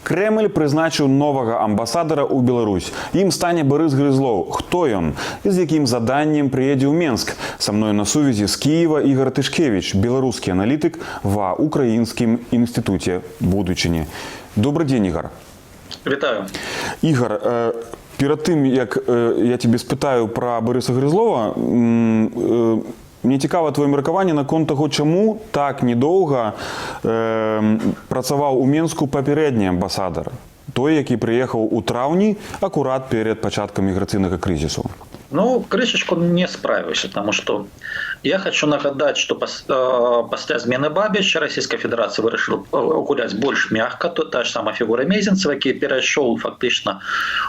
Кремль прызначыў новага амбасадара ў Беларусь. Ім стане Борис Грызлоў. Хто ён? І з якім заданнем прыедзе ў Менск? Са мною на сувязі з Киева Ігор Тышкевич, беларускі аналітык ва Украінскім інстытуце будучыні. Добрый день, Ігор. Вітаю. Ігор, перед тым, як я тебе спытаю пра Бориса Грызлова, мне цікава твоє меркаванне наконт таго, чаму так недоўга працаваў у Менску папярэдні амбасадар, той, які прыехаў у траўні акурат перед пачаткам міграцыйнага крызісу. Ну, крышечку не справился, потому что я хочу нагадать, что после змены Бабича Российская Федерация вырашила гулять больше мягко, то та же самая фигура Мезенцева, который перешел фактично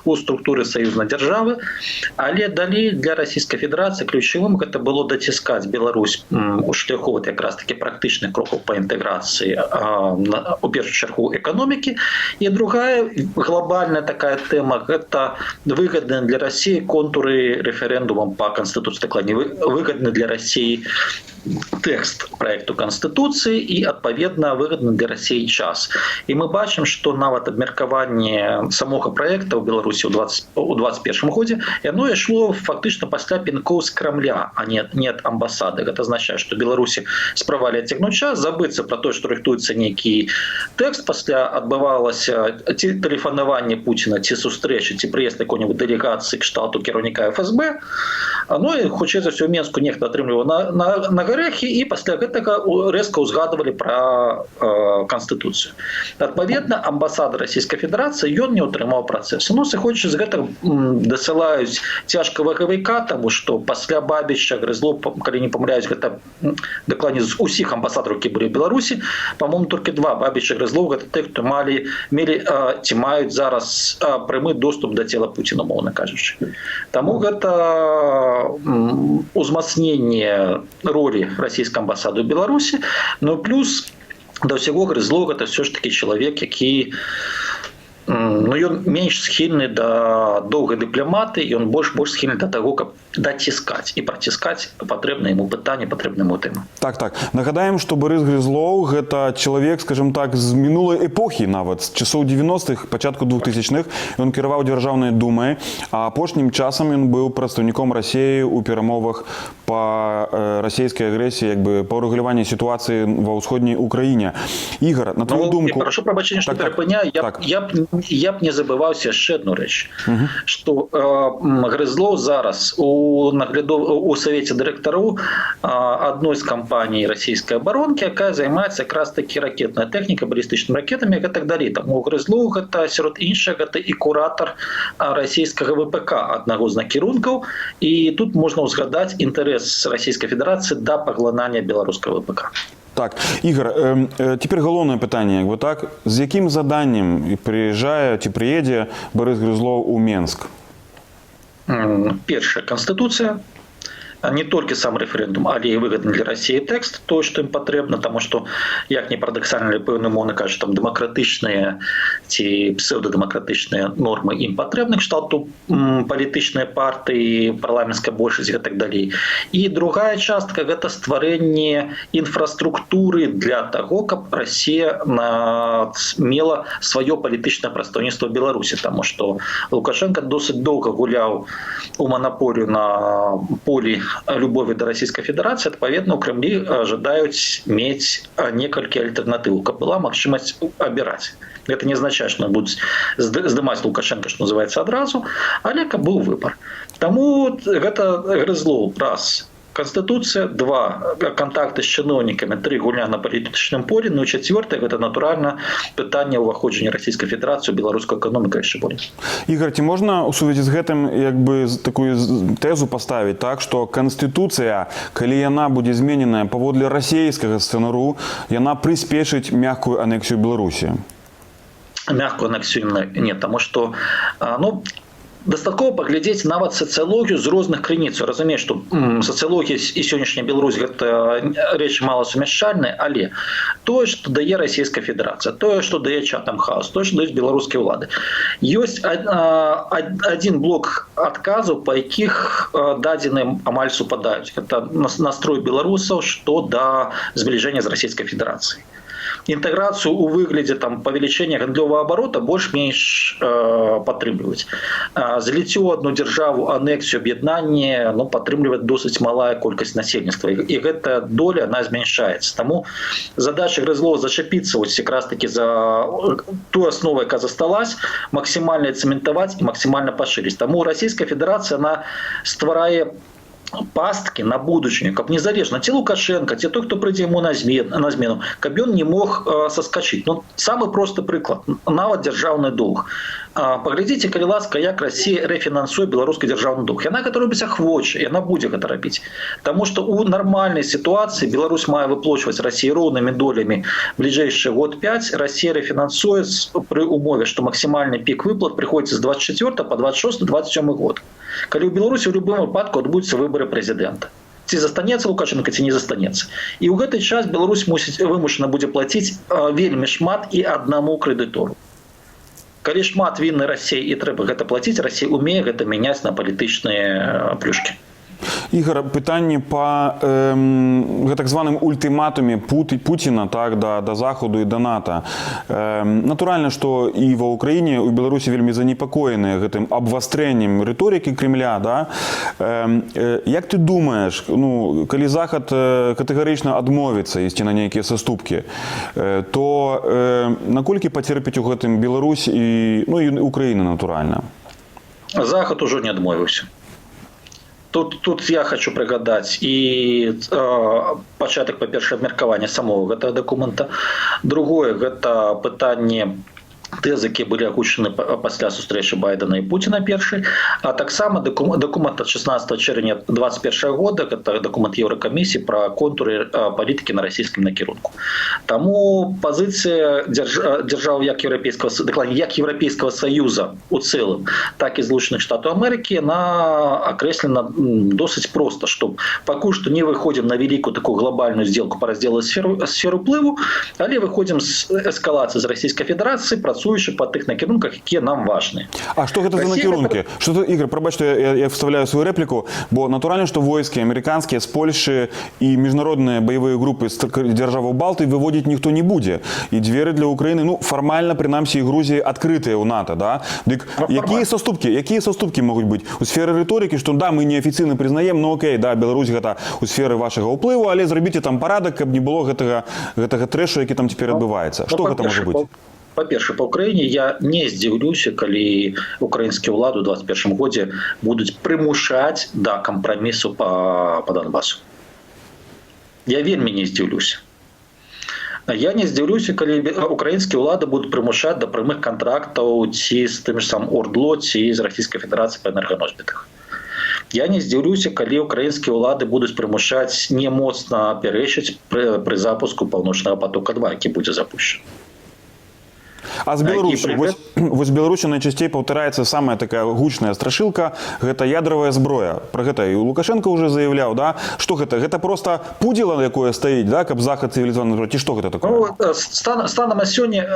у структуры союзной державы, але дали для Российской Федерации ключевым это было дотискать Беларусь у шляху вот как раз таки практичных кроков по интеграции у первую чергу экономики. И другая глобальная такая тема это выгодные для России контуры референдумом по Конституции, докладнее, выгодный для России текст проекту Конституции и, отповедно, выгодный для России час. И мы бачим, что нават обмеркаванне самого проекта в Беларуси у 2021 году, оно шло фактично после пинков с Кремля, а не от амбассады. Это означает, что Беларуси справали оттягнуть час, забыться про то, что рихтуется некий текст, после отбывалось телефонование Путина, те встречи, те приезд какой-нибудь делегации к штату керівника ФСБ, ну и хочется все в Менску нехто отрымливал на гарехи, и после этого резко узгадывали про Конституцию. Отповедно, амбасадор Российской Федерации, он не утрымал процесс. Ну, если хочешь, из этого досылаюсь тяжко ваговика, тому что после Бабича, Грызлов, коли не помиляюсь, это докладно из усіх амбасадоров, які были в Беларуси, по-моему, только два, Бабича, Грызлов, это те, кто мають зараз прямий доступ до тела Путина, мовно кажучи. Тому это узмацнение роли российской амбассады в Беларуси, но плюс до всего Грызлов это все ж таки человек, який ён менш схильны до доўгай дыпламаты, і ён больш схильны до того, каб даціскаць і праціскаць патрэбнае яму пытанне, патрэбнае яму тэму. Так. Нагадаем, што Борис Грызлоў гэта чалавек, скажем так, з мінулай эпохі нават, з часоў 90-х, пачатку 2000-х. Ён кіраваў дзяржаўнай думай, а апошнім часам ён быў прадстаўніком Расіі ў перамовах па расійскай агрэсіі, па рэгуляванні сітуацыі ва ўсходняй Украіне. Ігор, на твою думку... Прошу прабачэння, што перапыняю. Я б не забываўся яшчэ одну рэч, што Грызлоў зараз у Совете дырэктараў адной з кампаній расійскай абаронкі, якая займаецца якраз такі ракетная тэхніка, балістычнымі ракетамі і так далей. Таму Грызлоў гэта сярод іншага гэта і куратар расійскага ВПК, аднаго з накірункаў, і тут можна ўзгадаць інтарэс Расійскай Федэрацыі да паглынання беларускага ВПК. Так, Ігор, цяпер галоўнае пытанне, з якім заданнем прыязджае ці прыедзе Борис Грызлоў у Менск? Першая, Конституция. Не толькі сам рэферэндум, але і выгадны для Расіі тэкст, тое, што ім патрэбна, таму што, як не парадаксальна, але пэўны мовны кажа, там дэмакратычныя ці псеўдадэмакратычныя нормы ім патрэбны, кшталту палітычныя партыі, парламенцкая большасць і так далей. І другая частка – гэта стварэнне інфраструктуры для таго, каб Расія мела сваё палітычнае прадстаўніцтва ў Беларусі, таму што Лукашенко досыць доўга гуляў у манаполію на полі любові до Российской Федерации, отповедно, у Кремлі ожидают иметь некалькі альтернатыў, каб была магчымасць абіраць. Это не означает, что будут здымаць Лукашенко, что называется, адразу, але каб быў выбор. Таму гэта Грызлоў, раз, Конституция, два, контакты с чиновниками, три, гульня на політичному полі, ну і четверте, це, натурально, питання уваходження Російської Федерації у білоруську економіку ще більше. Ігор, ці можна у сувязі з гэтым таку тезу поставити, так, що Конституція, калі яна буде зменена паводле расійскага сцэнару, яна прыспешыць мягкую анексію Беларусі? Мягкую анексію нет, тому что, дастаткова паглядзець нават сацыялогію з розных крыніц. Разумееш, што сацыялогія і сённяшняя Беларусь гэта рэчы маласумяшчальныя, але тое, што дае Расійская Федэрацыя, тое, што дае Чатам Хаус, тое, што даюць беларускія ўлады. Ёсць адзін блок адказаў, па якіх дадзеныя амаль супадаюць. Гэта настрой беларусаў, што да збліжэння з Расійскай Федэрацыяй. Інтэграцыю ў выглядзе там павелічэння гандлёвага абарота больш-менш падтрымліваюць. Зліццё ў адну дзяржаву, анексію, аб'яднанне падтрымліваць досыць малая колькасць насельніцтва. І гэта доля, она змяншаецца. Таму задача Грызлова зачапіцца якраз таки за ту основу, яка засталась, максімальна цэментаваць і максімальна пашырыць. Таму Расійская Федэрацыя, она стварае пасткі на будучыню, каб незалежна ці Лукашенко, ці той, хто прыйдзе яму на змену, каб ён не мог саскачыць. Самы просты прыклад, нават дзяржаўны доўг. Паглядзіце, калі ласка, як Расія рэфінансуе беларускі дзяржаўны доўг. Яна гэта робіць ахвоча, яна будзе гэта рабіць. Таму што ў нармальнай сітуацыі Беларусь мае выплачваць Расіі роўнымі долямі бліжэйшы год 5. Расія рэфінансуе пры умове, што максімальны пік выплат прыходзіць з 24 па 26-27 год. Калі ў Беларусі ў любым выпадку адбудуцца выбары прэзідэнта. Ці застанецца Лукашенко, ці не застанецца. І ў гэты час Беларусь вымушана будзе плаціць вельмі шмат і аднаму крэдытору. Калі шмат вінны Расіі і трэба гэта плаціць, Расія умее гэта мяняць на палітычныя плюшкі. Ігор, пытанне па так званым ультыматуме Пуціна да Заходу і да НАТО. Натуральна, што і ва Ўкраіне, у Беларусі вельмі занепакоеныя гэтым абвастрэннем рыторыкі Кремля. Да? Як ты думаеш, калі Захад катэгарычна адмовіцца ісці на нейкія саступкі, то наколькі пацерпіць у гэтым Беларусь і Украіна, натуральна? Захад ужо не адмовіўся. Тут я хочу прыгадаць і пачатак, па-першае, абмеркавання самого гэтага дакумента. Другое, гэта пытанне тэзы, якія былі агучаны пасля сустрэчы Байдена і Пуціна першай, а таксама дакумент ад 16 чэрвеня 2021 года, гэта дакумент Еўракамісіі пра контуры палітыкі на расійскім накірунку. Таму пазіцыя дзяржаў як Еўрапейскага Саюза у цэлым, так і Злучаных Штатаў Амерыкі, яна акрэслена досыць проста, што пакуль што не выходзім на вялікую такую глобальную здзелку па раздзелу сферу ўплыву, але выходзім з эскалацыі з Расійскай Федэрацыі, працуючы па тых накірунках, якія нам важны. А што гэта за накірункі? Ігор, прабач, што я вставляю сваю рэпліку, бо натуральна, што войскі амерыканскія з Польшы і міжнародныя баявыя групы з дзяржаваў Балты выводзіць ніхто не будзе. І дзверы для Украіны, фармальна, прынамсі, і Грузіі адкрытыя ў НАТО, да? Дык якія саступкі могуць быць? У сферы рыторыкі, што да, мы неафіцыйна прызнаем, окей, да, Беларусь гэта у сферы вашага ўплыву, але зрабіце там парадак, каб не было гэтага трэшу, які там цяпер адбываецца. Што гэта можа быць? Па-першае, па Ўкраіне я не здзіўлюся, калі украінскія ўлады ў 2021 годзе будуць прымушаць да кампрамісу па Донбасу. Я вельмі не здзіўлюся. Я не здзіўлюся, калі украінскія ўлады будуць прымушаць да прамых кантрактаў ці з тым ж самым ОРДЛО, ці з Расійскай Федэрацыі па энерганосьбітах. Я не здзіўлюся, калі украінскія ўлады будуць прымушаць не моцна пярэчыць пры запуску Паўночнага потока-2, які будзе запущен. А з Беларусі? Вось Беларусі найчасцей паўтараецца самая такая гучная страшылка, гэта ядравая зброя. Пра гэта і Лукашенко ўжо заяўляў, да? Што гэта? Гэта проста пудзіла, якое стаіць, да? Каб Захад цывілізаваны зброя? Ці што гэта такое? Станам на сёння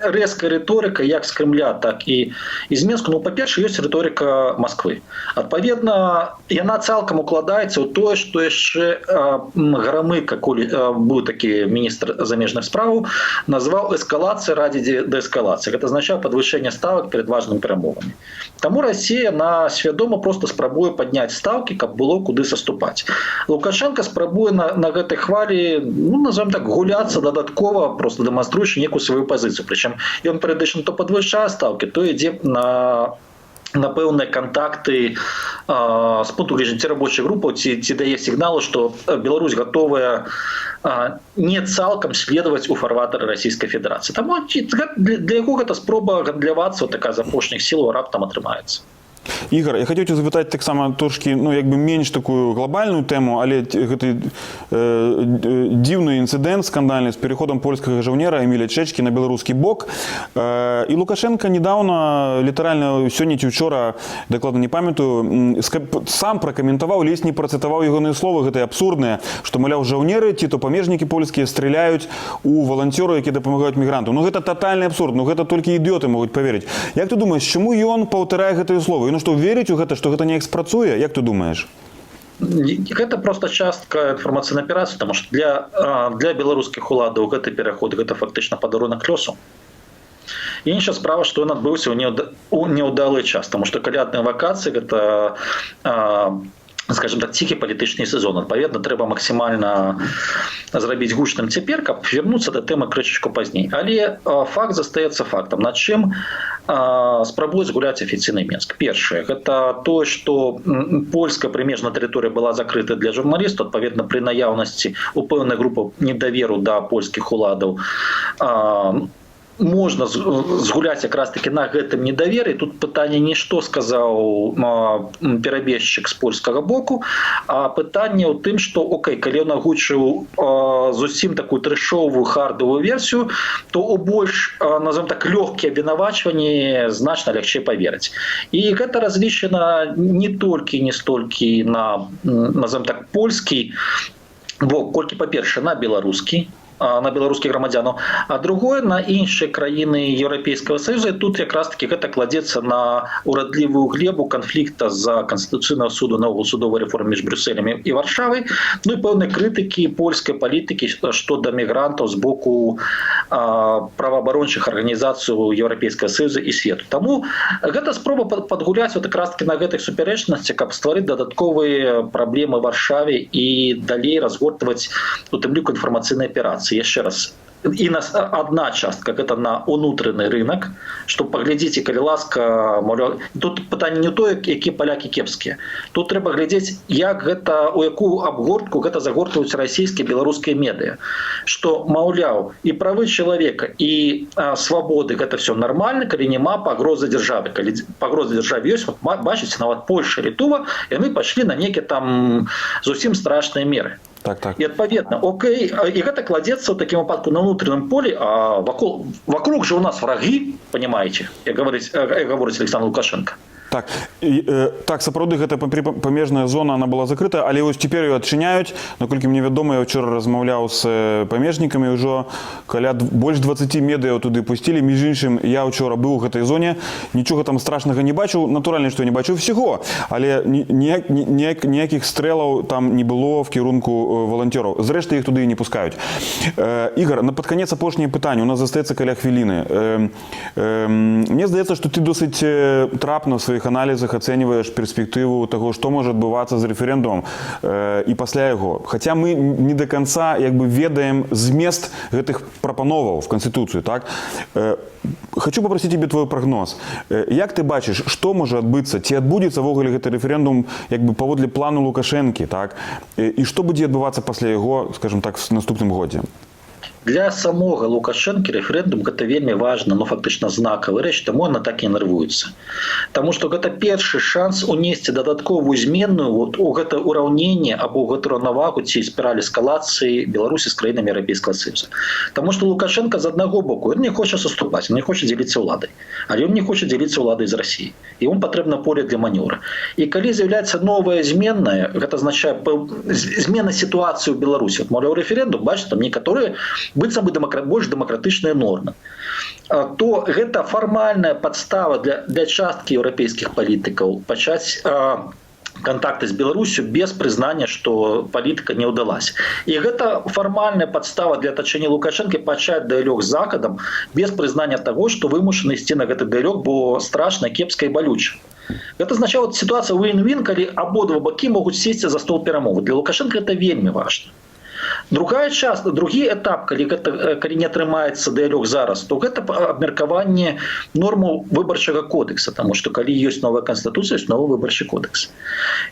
рэзкая рыторыка як з Кремля, так і з Мінску. Па-першае, ёсць рыторыка Масквы. Адпаведна, яна цалкам укладаецца ў тое, што яшчэ Грамыка, коли быў такі міністр замежных справаў, назваў эскалацыяй ради деэскалацыі. Гэта азначае падвышэнне ставак перад важнымі перамовамі. Таму Расія свядома проста спрабуе падняць ставкі, каб было куды саступаць. Лукашенко спрабуе на гэтай хвалі, назовем так, гуляцца дадаткова, просто дэманструючы некую сваю пазіцыю. Прычым ён перыядычна то падвышае ставкі, то ідзе на пэўныя кантакты з пункту гледжання ці рабочай групы, ці дае сігналу, што Беларусь гатовая не цалкам следаваць у фарватары Расійскай Федэрацыі. Таму для яго гэта спроба гандлявацца такая з апошніх сілаў раптам атрымаецца. Ігор, я хацеў запытаць таксама трошкі, менш такую глобальную тэму, але гэты дзіўны інцыдэнт скандальны з пераходам польскага жаўнера Эміля Чэчкі на беларускі бок. І Лукашенко недаўна, літаральна сёння ці учора, дакладна не памятаю, сам пракаментаваў, ледзь не працытаваў ягоныя словы, гэтыя абсурдныя, што, маўляў, жаўнеры ці то памежнікі польскія страляюць у валанцёраў, які дапамагаюць мігрантам. Гэта татальны абсурд, гэта толькі ідыёты могуць паверыць. Як ты думаеш, чаму ён паўтарае гэтыя словы? Што верыць у гэта, што гэта неяк спрацуе? Як ты думаеш? это просто частка информационной операции, потому что для белорусских уладаў гэты пераход гэта фактычна падарунак лёсу. І інша справа, што ён адбыўся ў няўдалы час, тому што калядныя вакацыі гэта, скажем так, ціхі палітычны сезон. Адпаведна, трэба максімальна зрабіць гучным цяпер, каб вернуцца да тэмы крышачку пазней. Але факт застаецца фактам, над чым спрабуюць гуляць афіцыйны Мінск. Першае, гэта тое, што польская прымежная тэрыторыя была закрыта для журналістаў, адпаведна, пры наяўнасці у пэўнай групы недаверу да польскіх уладаў можна згуляць якраз таки на гэтым недаверы. Тут пытанне не што сказаў перабежчык з польскага боку, а пытанне ў тым, што окей, калі ён агучыў зусім такую трэшовую хардовую версію, то у больш, назовем так, лёгкія абвінавачванні значна лягчэй паверыць. І гэта разлічана не толькі, не столькі на, назовем так, польскі бок, колькі, па-першае, на беларускі грамадзянаў, а другое на іншыя краіны Еўрапейскага Саюза. І тут якраз таки гэта кладзецца на урадлівую глебу канфлікта з Канстытуцыйнага суду, наогул судовай рэформы між Брюсселем і Варшавай, ну і пэўнай крытыкі польскай палітыкі шчодо мігрантаў з боку праваабарончых арганізацый Еўрапейскага Саюза і свету. Таму гэта спроба падгуляць вот якраз таки на гэтых супярэчнасцях, каб стварыць дадатковыя праблемы Варшаве і далей разгортваць у тым ліку інфармацыйныя аперацыі. Еще раз, и одна частка, это на унутренний рынок, что поглядите, коли ласка, тут питання не то, які поляки кепские. Тут треба глядеть, як гэта, у яку обгортку гэта загортваюць расійскія, беларускія медыа. Что, маўляў, и правы человека, и свободы, это все нормально, коли нема погрозы державы. Коли погроза державы есть, вот бачите, нават Польша, Литва, и мы пошли на некие там зусім страшные меры. Так. І адпаведна, окей, і гэта кладецца ў такім выпадку на ўнутраным полі, а вокруг же у нас враги, понимаете, як гаворыць Александр Лукашенко. Так, сапраўды, гэта памежная зона, она была закрыта, але вось цяпер ее адчыняюць. Наколькі мне вядома, я ўчора размаўляў з памежнікамі, ўжо каля больш 20 медыяў туды пусцілі. Між іншым, я ўчора быў у гэтай зоне, нічога там страшнага не бачыў, натуральна, што я не бачыў всего, але ніякіх стрэлаў там не было в кірунку валанцёраў. Зрэшты, іх туды і не пускаюць. Ігор, на пад канец апошняе пытанне, у нас застаецца каля хвіліны. Мне здаецца, што ты досыць трапна в сваіх аналізах ацэньваеш перспектыву таго, што можа адбывацца з рэферэндумам і пасля яго. Хаця мы не да канца ведаем змест гэтых прапановаў в Канстытуцыю, так? Хочу попросіць тебе твой прагноз. Як ты бачыш, што можа адбыцца? Ці адбудзецца ввогуле гэты рэферэндум паводле плану Лукашэнкі, так? І што будзе адбывацца пасля яго, скажем так, в наступным годзе? Для самого Лукашенко референдум это вельмі важно, но фактично знакавая рэч, таму она так і нервуецца. Таму што гэта першы шанс унесці дадатковую зменную вот у гэта ўраўненне або ў гэту раўнавагу ці спіраль эскалацыі Беларусі з краінамі Еўрапейскага Саюза. Таму што Лукашенко з аднаго боку, ён не хоча саступаць, он не хоча дзеліцца ўладай, але ён не хоча дзеліцца ўладай з Расіяй. Ему патрэбна поле для манёвра. І калі з'яўляецца новая зменная, гэта азначае змена сітуацыі ў Беларусі. Вот, маўляў, рэферэндум, бачыце, там некаторыя быццам бы больш дэмакратычныя нормы, то гэта фармальная падстава для часткі еўрапейскіх палітыкаў пачаць контакты з Беларусю без прызнання, што палітыка не ўдалася. І гэта фармальная падстава для атачэння Лукашэнкі пачаць дыялог з Захадам без прызнання таго, што вымушаны ісці на гэты дыялог, бо страшна, кепска і балюча. Гэта азначае сітуацыя win-win, калі абодва бакі могуць сесці за стол перамовы. Для Лукашэнка гэта вельмі важна. Другі этап, калі не атрымаецца дыялог зараз, то гэта абмеркаванне нормаў выбарчага кодекса, таму што калі ёсць новая канстытуцыя, ёсць новы выбарчы кодекс.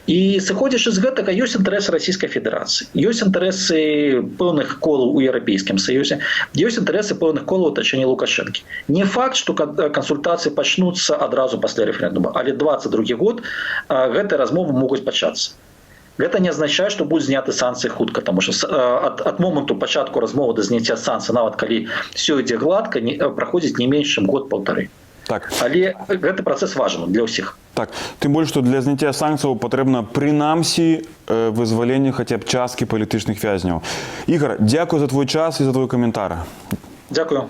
І сыходзячы з гэтага, ёсць інтарэсы Расійскай Федэрацыі, ёсць інтарэсы пэўных колаў у Еўрапейскім Саюзе, ёсць інтарэсы пэўных колаў атачэння Лукашэнкі. Не факт, што кансультацыі пачнуцца адразу пасля рэферэндума, але 22 год гэтыя размовы могуць пачацца. Гэта не азначае, што будуць зняты санкцыі хутка, таму што ад моманту пачатку размовы да зняцця санкцый, нават калі все ідзе гладка, праходзіць не менш чым год-паўтары. Так. Але гэты працэс важны для ўсіх. Так, тым больш, што для зняцця санкцыяў патрэбна прынамсі вызваленне хаця б часткі палітычных вязняў. Ігор, дзякуй за твой час і за твой каментар. Дзякую.